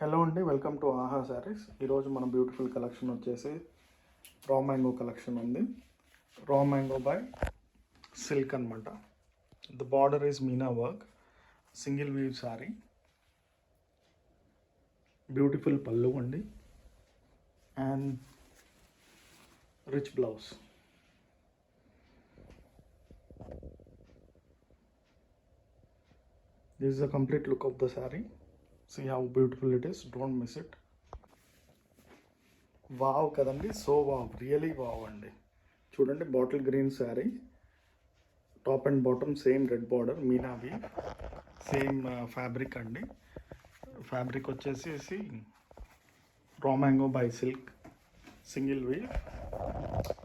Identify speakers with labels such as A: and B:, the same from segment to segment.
A: Hello అండి, welcome to ఆహా శారీస్. ఈరోజు మన బ్యూటిఫుల్ కలెక్షన్ వచ్చేసి రా మ్యాంగో కలెక్షన్ ఉంది. రా మ్యాంగో బై సిల్క్ అనమాట. The border is meena work, single weave sari, beautiful pallu అండి and rich blouse. This is a complete look of the saree. See how beautiful it is. Don't miss it. Wow కదండి, so wow, really wow అండి. చూడండి, bottle green sari, top and bottom same red border, మీనావి, same fabric అండి. Fabric వచ్చేసి raw mango by silk, single weave,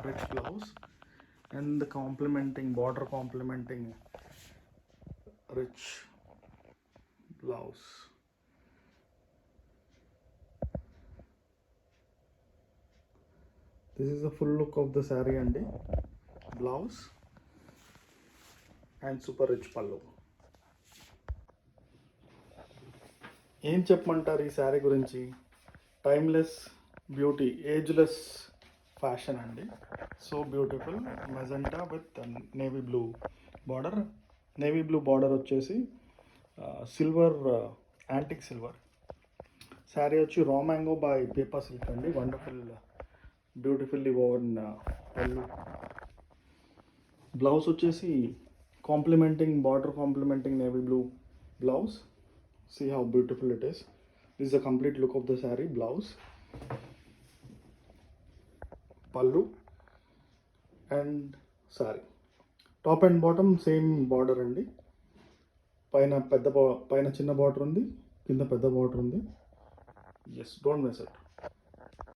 A: rich blouse and complementing border, complementing rich blouse. This is the full look of the saree అండి. Blouse and super rich pallu. ఏం చెప్పమంటారు ఈ శారీ గురించి? Timeless beauty, ageless fashion అండి. So beautiful magenta with navy blue border. Navy blue border వచ్చేసి silver, antique silver. Sari వచ్చి raw mango by paper silk అండి. Wonderful, beautifully woven pallu. Blouse వచ్చేసి complementing border, complementing navy blue blouse. See how beautiful it is. This is a complete look of the saree. Blouse, pallu and saree. Top and bottom same border andi. పైన చిన్న border ఉంది, కింద పెద్ద border ఉంది. Yes, don't miss it.